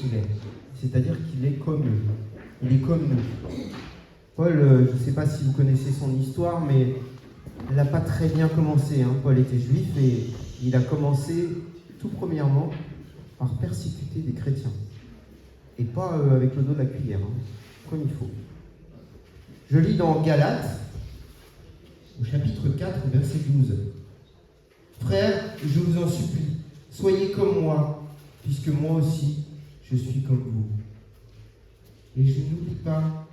qu'il est. C'est-à-dire qu'il est comme eux. Il est comme nous. Paul, je ne sais pas si vous connaissez son histoire, mais elle n'a pas très bien commencé. Paul était juif et il a commencé tout premièrement par persécuter des chrétiens. Et pas avec le dos de la cuillère, comme il faut. Je lis dans Galates, au chapitre 4, verset 12. « Frères, je vous en supplie, soyez comme moi, puisque moi aussi, je suis comme vous. » Et il n'oublie pas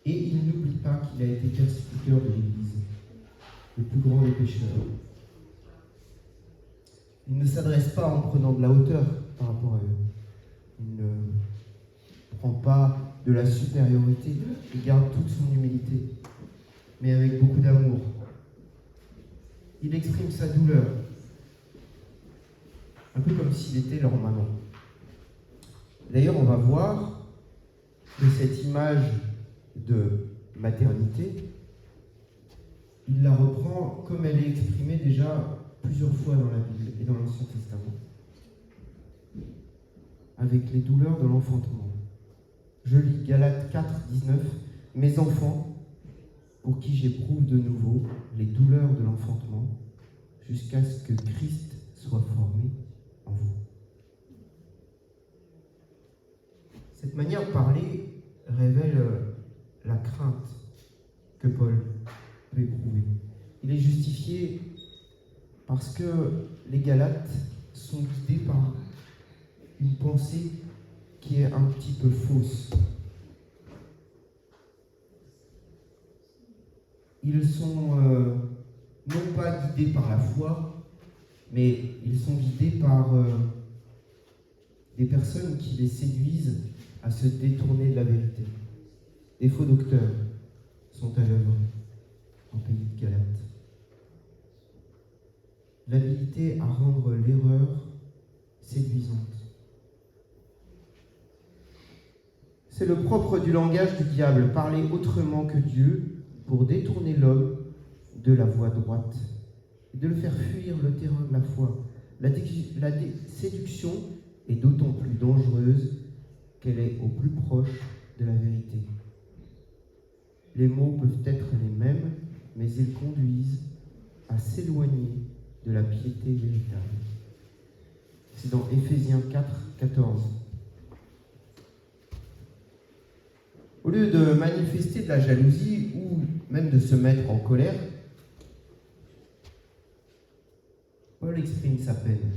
qu'il a été persécuteur de l'Église, le plus grand des pécheurs. Il ne s'adresse pas en prenant de la hauteur par rapport à eux. Il ne prend pas de la supériorité, il garde toute son humilité, mais avec beaucoup d'amour. Il exprime sa douleur, un peu comme s'il était leur maman. D'ailleurs, on va voir que cette image de maternité, il la reprend comme elle est exprimée déjà plusieurs fois dans la Bible et dans l'Ancien Testament, avec les douleurs de l'enfantement. Je lis Galates 4, 19. « Mes enfants, pour qui j'éprouve de nouveau les douleurs de l'enfantement, jusqu'à ce que Christ soit formé en vous. » Cette manière de parler révèle la crainte que Paul peut éprouver. Il est justifié parce que les Galates sont guidés par une pensée qui est un petit peu fausse. Ils sont non pas guidés par la foi, mais ils sont guidés par des personnes qui les séduisent à se détourner de la vérité. Des faux docteurs sont à l'œuvre en pays de Galate. L'habilité à rendre l'erreur séduisante. C'est le propre du langage du diable, parler autrement que Dieu pour détourner l'homme de la voie droite et de le faire fuir le terrain de la foi. La séduction est d'autant plus dangereuse qu'elle est au plus proche de la vérité. Les mots peuvent être les mêmes, mais ils conduisent à s'éloigner de la piété véritable. C'est dans Éphésiens 4, 14. Au lieu de manifester de la jalousie ou même de se mettre en colère, Paul exprime sa peine.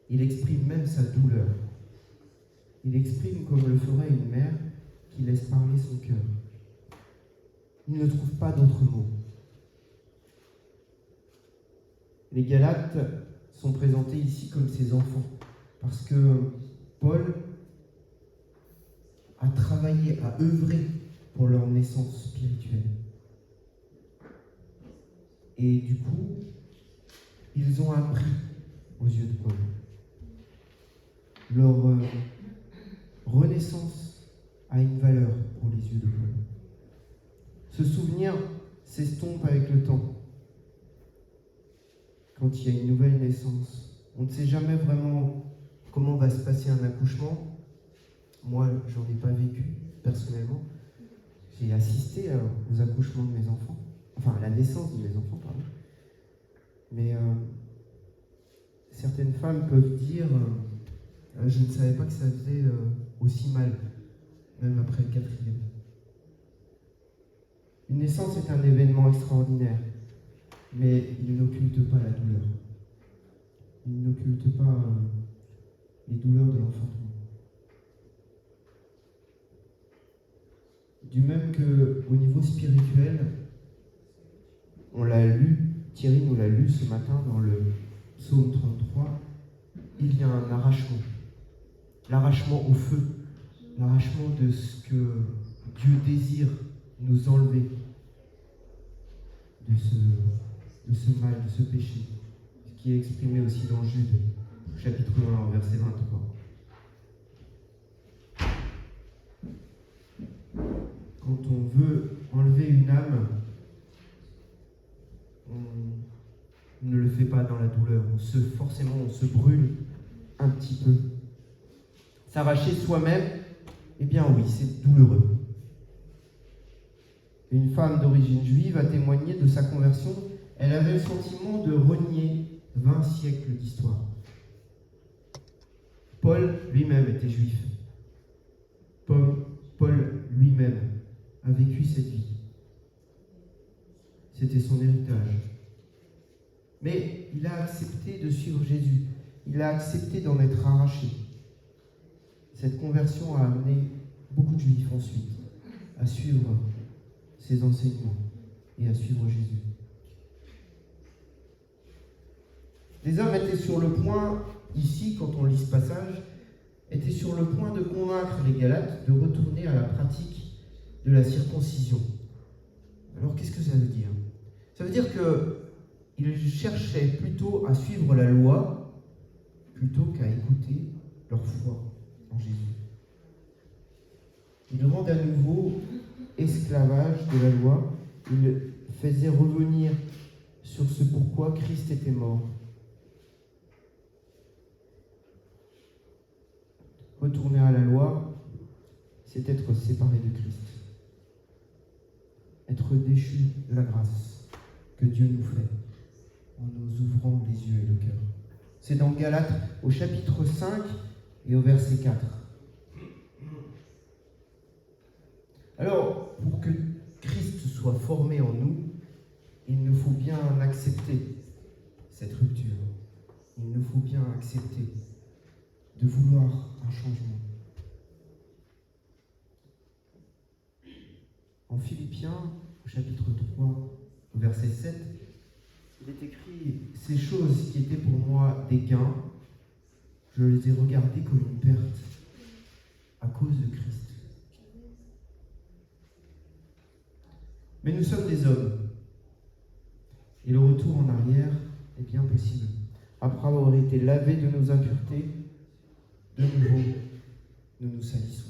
Il exprime même sa douleur. Il exprime comme le ferait une mère qui laisse parler son cœur. Il ne trouve pas d'autres mots. Les Galates sont présentés ici comme ses enfants, parce que Paul a travaillé, a œuvré pour leur naissance spirituelle. Et du coup, ils ont appris aux yeux de Paul. Leur renaissance a une valeur pour les yeux de Paul. Ce souvenir s'estompe avec le temps. Quand il y a une nouvelle naissance, on ne sait jamais vraiment comment va se passer un accouchement. Moi, j'en ai pas vécu personnellement. J'ai assisté aux accouchements de mes enfants, enfin à la naissance de mes enfants, pardon. Mais certaines femmes peuvent dire je ne savais pas que ça faisait aussi mal, même après le 4e. Une naissance est un événement extraordinaire, mais il n'occulte pas la douleur. Il n'occulte pas les douleurs de l'enfantement. Du même qu'au niveau spirituel, on l'a lu, Thierry nous l'a lu ce matin dans le psaume 33, il y a un arrachement. L'arrachement au feu, l'arrachement de ce que Dieu désire nous enlever, de ce mal, de ce péché, ce qui est exprimé aussi dans Jude, chapitre 1, verset 23. Quand on veut enlever une âme, on ne le fait pas dans la douleur. Forcément, on se brûle un petit peu. S'arracher soi-même, eh bien oui, c'est douloureux. Une femme d'origine juive a témoigné de sa conversion. Elle avait le sentiment de renier 20 siècles d'histoire. Paul lui-même était juif. Paul lui-même a vécu cette vie. C'était son héritage. Mais il a accepté de suivre Jésus. Il a accepté d'en être arraché. Cette conversion a amené beaucoup de juifs ensuite à suivre ses enseignements et à suivre Jésus. Les hommes étaient sur le point, ici, quand on lit ce passage, étaient sur le point de convaincre les Galates de retourner à la pratique de la circoncision. Alors, qu'est-ce que ça veut dire ? Ça veut dire qu'ils cherchaient plutôt à suivre la loi plutôt qu'à écouter leur foi en Jésus. Ils rendent à nouveau esclavage de la loi. Ils faisaient revenir sur ce pourquoi Christ était mort. Retourner à la loi, c'est être séparé de Christ. Être déchu de la grâce que Dieu nous fait en nous ouvrant les yeux et le cœur. C'est dans Galates au chapitre 5 et au verset 4. Alors, pour que Christ soit formé en nous, il nous faut bien accepter cette rupture. Il nous faut bien accepter de vouloir un changement. En Philippiens, au chapitre 3, au verset 7, il est écrit « Ces choses qui étaient pour moi des gains, je les ai regardées comme une perte à cause de Christ. » Mais nous sommes des hommes, et le retour en arrière est bien possible. Après avoir été lavés de nos impuretés, de nouveau, nous nous salissons.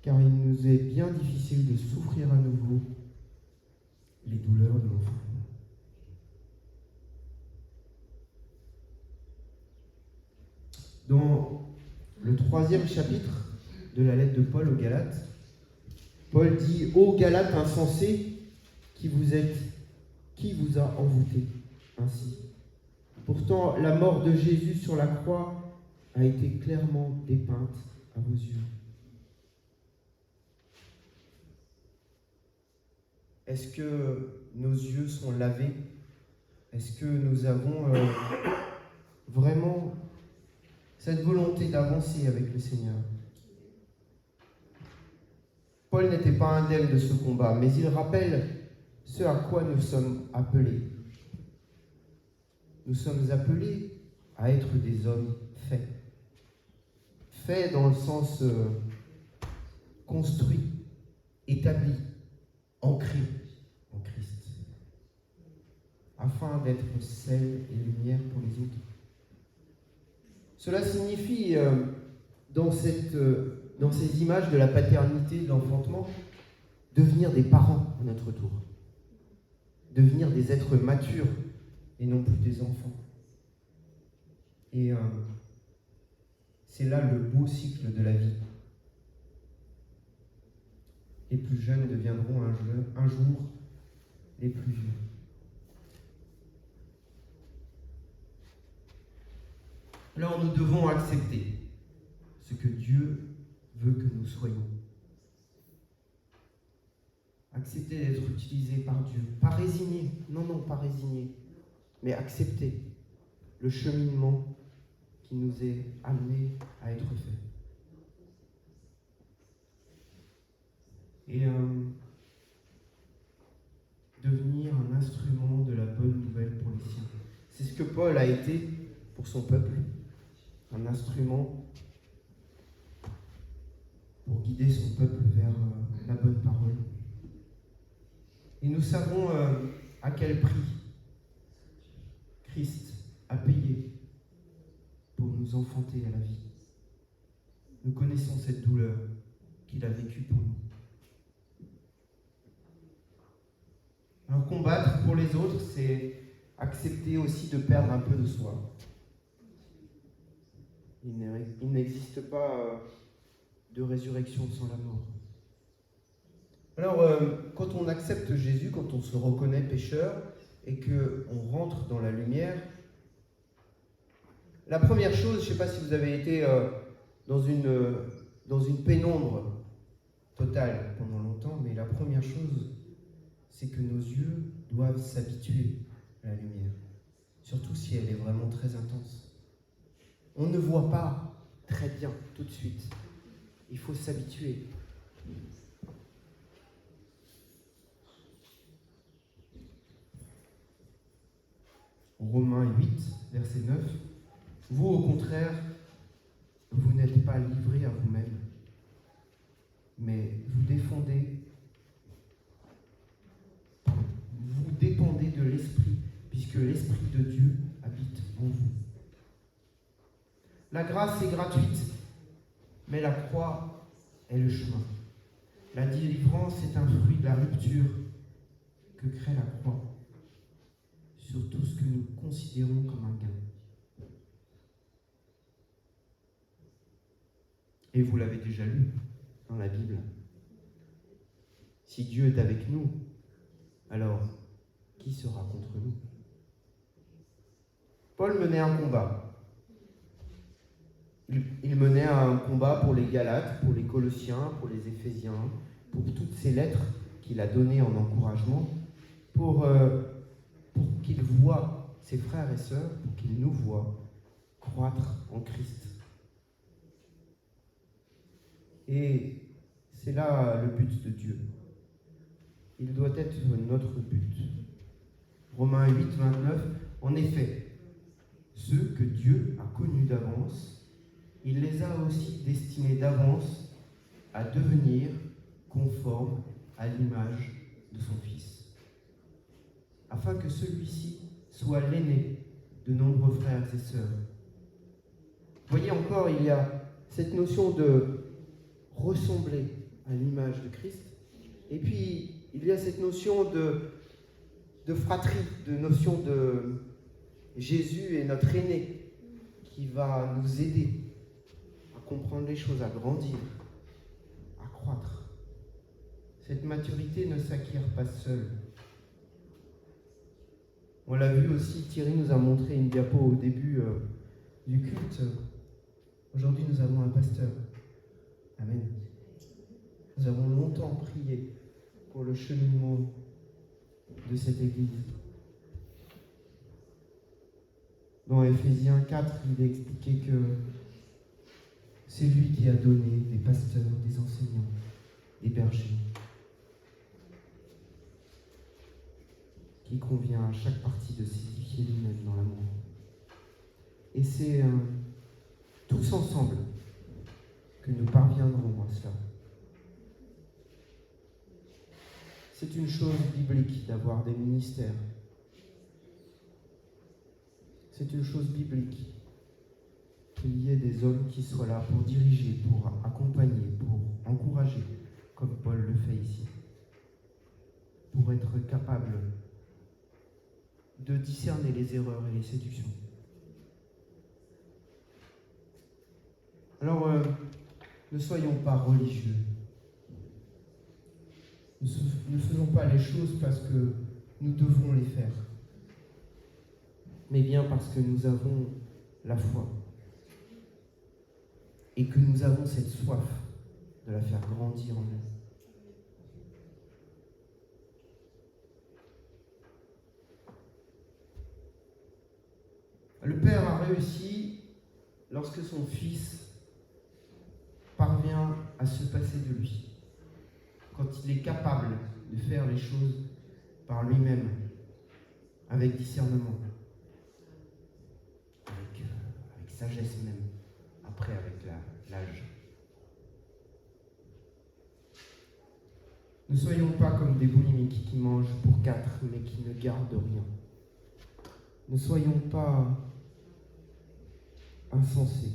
Car il nous est bien difficile de souffrir à nouveau les douleurs de l'enfantement. Dans le 3e chapitre de la lettre de Paul aux Galates, Paul dit « Ô Galates insensés, qui vous a envoûté ainsi ?» Pourtant, la mort de Jésus sur la croix a été clairement dépeinte à vos yeux. Est-ce que nos yeux sont lavés? Est-ce que nous avons vraiment cette volonté d'avancer avec le Seigneur? Paul n'était pas indemne de ce combat, mais il rappelle ce à quoi nous sommes appelés. Nous sommes appelés à être des hommes faits. Faits dans le sens construit, établi, ancré en Christ, afin d'être sel et lumière pour les autres. Cela signifie, dans ces images de la paternité, de l'enfantement, devenir des parents à notre tour, devenir des êtres matures et non plus des enfants. Et c'est là le beau cycle de la vie. Les plus jeunes deviendront un jour les plus vieux. Alors nous devons accepter ce que Dieu veut que nous soyons. Accepter d'être utilisé par Dieu. Pas résigner, non, pas résigner, mais accepter le cheminement qui nous est amené à être fait. Et devenir un instrument de la bonne nouvelle pour les siens. C'est ce que Paul a été pour son peuple, un instrument pour guider son peuple vers la bonne parole. Et nous savons à quel prix Christ a payé pour nous enfanter à la vie. Nous connaissons cette douleur qu'il a vécue pour nous. Alors combattre pour les autres, c'est accepter aussi de perdre un peu de soi. Il n'existe pas de résurrection sans la mort. Alors, quand on accepte Jésus, quand on se reconnaît pécheur et qu'on rentre dans la lumière, la première chose, je ne sais pas si vous avez été dans une pénombre totale pendant longtemps, mais la première chose, c'est que nos yeux doivent s'habituer à la lumière, surtout si elle est vraiment très intense. On ne voit pas très bien tout de suite. Il faut s'habituer. Romains 8, verset 9. Vous, au contraire, vous n'êtes pas livrés à vous-même, mais vous dépendez de l'Esprit, puisque l'Esprit de Dieu habite en vous. La grâce est gratuite, mais la croix est le chemin. La délivrance est un fruit de la rupture que crée la croix sur tout ce que nous considérons comme un gain. Et vous l'avez déjà lu dans la Bible. Si Dieu est avec nous, alors qui sera contre nous? Paul menait un combat. Il menait un combat pour les Galates, pour les Colossiens, pour les Éphésiens, pour toutes ces lettres qu'il a données en encouragement, pour qu'il voie ses frères et sœurs, pour qu'il nous voie croître en Christ. Et c'est là le but de Dieu. Il doit être notre but. Romains 8, 29, en effet, ceux que Dieu a connus d'avance, il les a aussi destinés d'avance à devenir conformes à l'image de son Fils, afin que celui-ci soit l'aîné de nombreux frères et sœurs. Voyez encore, il y a cette notion de ressembler à l'image de Christ, et puis il y a cette notion de fratrie, de notion de Jésus est notre aîné qui va nous aider à comprendre les choses, à grandir, à croître. Cette maturité ne s'acquiert pas seule. On l'a vu aussi, Thierry nous a montré une diapo au début du culte. Aujourd'hui, nous avons un pasteur. Amen. Nous avons longtemps prié pour le cheminement de cette Église. Dans Éphésiens 4, il est expliqué que c'est lui qui a donné des pasteurs, des enseignants, des bergers, qui convient à chaque partie de s'édifier lui-même dans l'amour. Et c'est tous ensemble que nous parviendrons à cela. C'est une chose biblique d'avoir des ministères. C'est une chose biblique qu'il y ait des hommes qui soient là pour diriger, pour accompagner, pour encourager, comme Paul le fait ici, pour être capable de discerner les erreurs et les séductions. Alors, ne soyons pas religieux. Ne faisons pas les choses parce que nous devons les faire, mais bien parce que nous avons la foi et que nous avons cette soif de la faire grandir en nous. Le Père a réussi lorsque son Fils parvient à se passer de lui, quand il est capable de faire les choses par lui-même, avec discernement, avec sagesse même, après avec l'âge. Ne soyons pas comme des boulimiques qui mangent pour 4 mais qui ne gardent rien. Ne soyons pas insensés.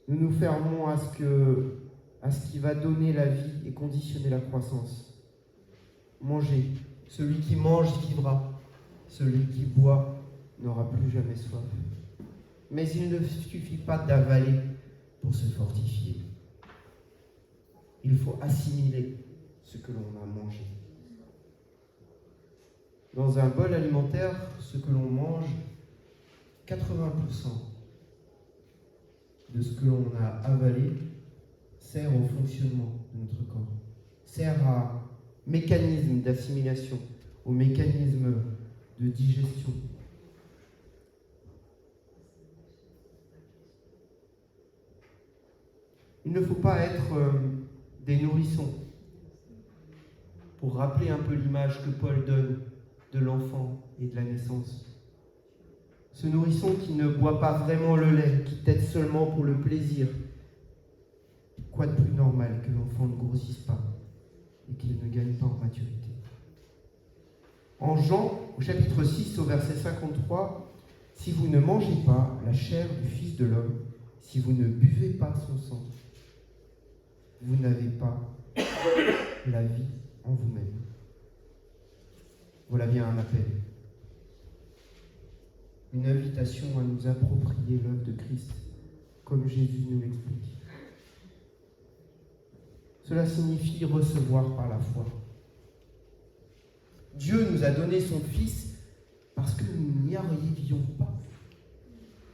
Nous nous fermons à ce qui va donner la vie et conditionner la croissance. Mangez. Celui qui mange vivra. Celui qui boit n'aura plus jamais soif. Mais il ne suffit pas d'avaler pour se fortifier. Il faut assimiler ce que l'on a mangé. Dans un bol alimentaire, ce que l'on mange, 80% de ce que l'on a avalé sert au fonctionnement de notre corps, sert à mécanisme d'assimilation, au mécanisme de digestion. Il ne faut pas être des nourrissons. Pour rappeler un peu l'image que Paul donne de l'enfant et de la naissance. Ce nourrisson qui ne boit pas vraiment le lait, qui tète seulement pour le plaisir. Quoi de plus normal que l'enfant ne grossisse pas et qu'il ne gagne pas en maturité. En Jean, au chapitre 6, au verset 53, « Si vous ne mangez pas la chair du Fils de l'homme, si vous ne buvez pas son sang, vous n'avez pas la vie en vous-même. » Voilà bien un appel. Une invitation à nous approprier l'œuvre de Christ, comme Jésus nous l'explique. Cela signifie recevoir par la foi. Dieu nous a donné son Fils parce que nous n'y arrivions pas,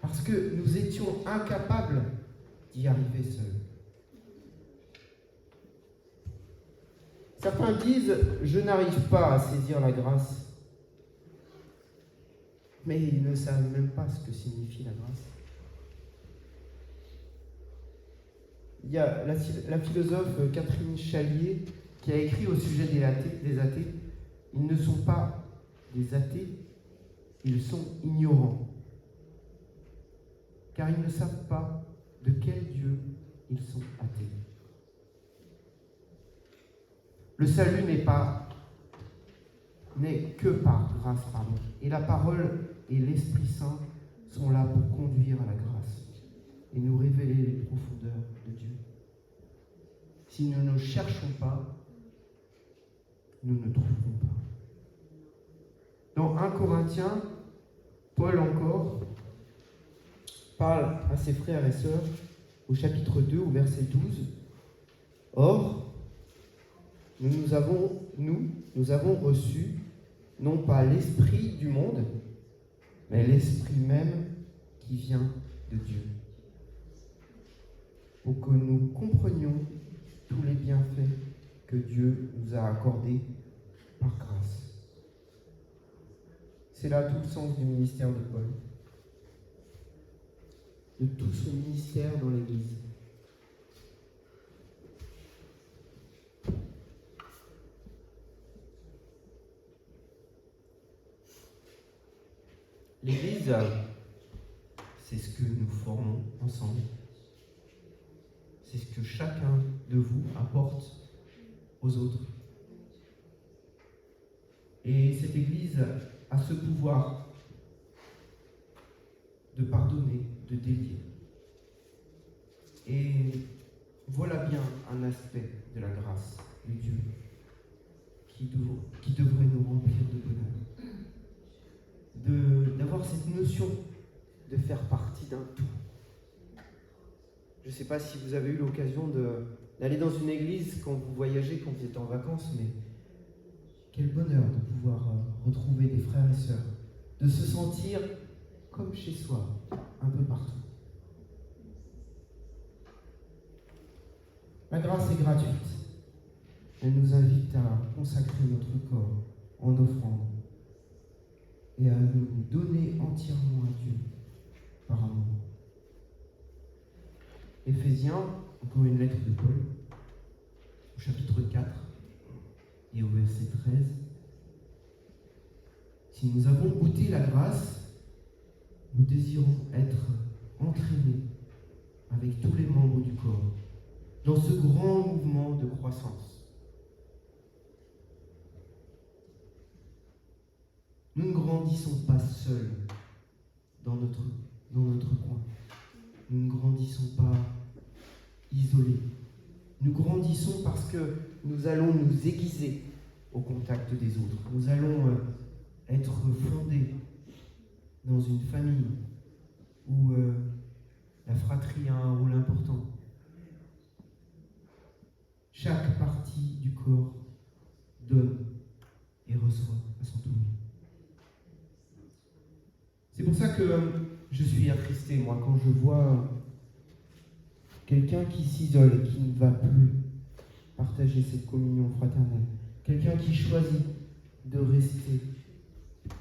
parce que nous étions incapables d'y arriver seuls. Certains disent « Je n'arrive pas à saisir la grâce ». Mais ils ne savent même pas ce que signifie la grâce. Il y a la philosophe Catherine Chalier qui a écrit au sujet des athées. Ils ne sont pas des athées, ils sont ignorants. Car ils ne savent pas de quel Dieu ils sont athées. Le salut n'est que par grâce, Et la parole et l'Esprit Saint sont là pour conduire à la grâce et nous révéler les profondeurs de Dieu. Si nous ne cherchons pas, nous ne trouverons pas. Dans 1 Corinthiens, Paul encore parle à ses frères et sœurs au chapitre 2, au verset 12. « Or, nous avons reçu non pas l'esprit du monde, mais l'esprit même qui vient de Dieu, pour que nous comprenions tous les bienfaits que Dieu nous a accordés par grâce. » C'est là tout le sens du ministère de Paul, de tout ce ministère dans l'Église. L'Église, c'est ce que nous formons ensemble. C'est ce que chacun de vous apporte aux autres. Et cette Église a ce pouvoir de pardonner, de délier. Et voilà bien un aspect de la grâce de Dieu qui devrait nous remplir de bonheur. D'avoir cette notion de faire partie d'un tout. Je ne sais pas si vous avez eu l'occasion d'aller dans une église quand vous voyagez, quand vous êtes en vacances, mais quel bonheur de pouvoir retrouver des frères et sœurs, de se sentir comme chez soi, un peu partout. La grâce est gratuite. Elle nous invite à consacrer notre corps en offrande et à nous donner entièrement à Dieu par amour. Éphésiens, encore une lettre de Paul, au chapitre 4 et au verset 13. Si nous avons goûté la grâce, nous désirons être entraînés avec tous les membres du corps dans ce grand mouvement de croissance. Nous ne grandissons pas seuls dans notre coin. Nous ne grandissons pas isolés. Nous grandissons parce que nous allons nous aiguiser au contact des autres. Nous allons être fondés dans une famille où la fratrie a un rôle important. Chaque partie du corps donne et reçoit à son tour. C'est pour ça que je suis attristé, moi, quand je vois quelqu'un qui s'isole, qui ne va plus partager cette communion fraternelle. Quelqu'un qui choisit de rester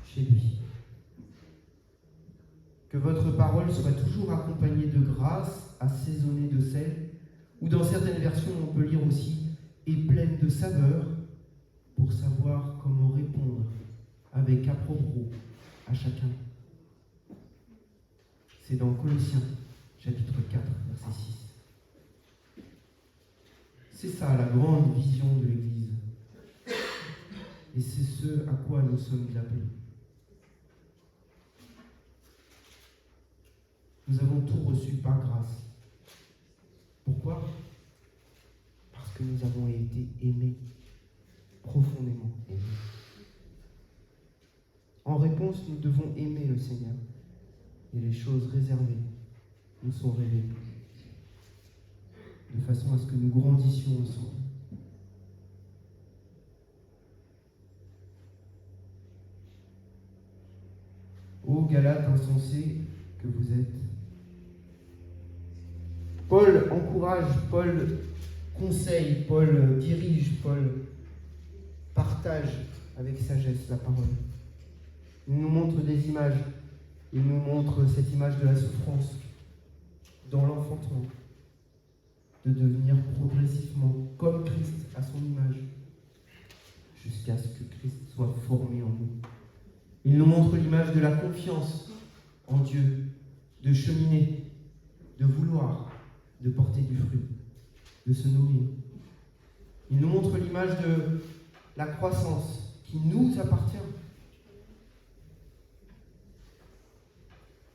chez lui. Que votre parole soit toujours accompagnée de grâce, assaisonnée de sel, ou dans certaines versions on peut lire aussi, et pleine de saveur, pour savoir comment répondre avec approbation à chacun. C'est dans Colossiens, chapitre 4, verset 6. C'est ça la grande vision de l'Église. Et c'est ce à quoi nous sommes appelés. Nous avons tout reçu par grâce. Pourquoi ? Parce que nous avons été aimés, profondément aimés. En réponse, nous devons aimer le Seigneur. Et les choses réservées nous sont révélées, de façon à ce que nous grandissions ensemble. Ô Galates insensés que vous êtes, Paul encourage, Paul conseille, Paul dirige, Paul partage avec sagesse la parole. Il nous montre des images. Il nous montre cette image de la souffrance dans l'enfantement, de devenir progressivement comme Christ à son image, jusqu'à ce que Christ soit formé en nous. Il nous montre l'image de la confiance en Dieu, de cheminer, de vouloir, de porter du fruit, de se nourrir. Il nous montre l'image de la croissance qui nous appartient.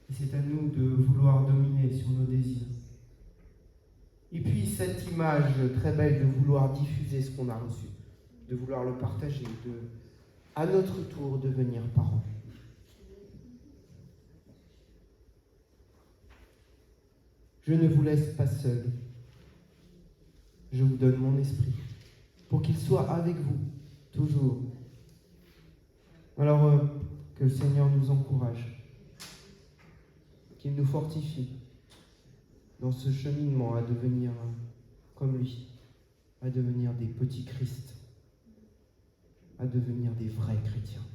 Et c'est à nous de vouloir dominer sur nos désirs. Et puis cette image très belle de vouloir diffuser ce qu'on a reçu, de vouloir le partager, de, à notre tour, devenir parents. Je ne vous laisse pas seul. Je vous donne mon esprit, pour qu'il soit avec vous, toujours. Alors, que le Seigneur nous encourage, qu'il nous fortifie dans ce cheminement à devenir comme lui, à devenir des petits Christ, à devenir des vrais chrétiens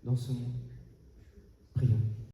dans ce monde. Prions.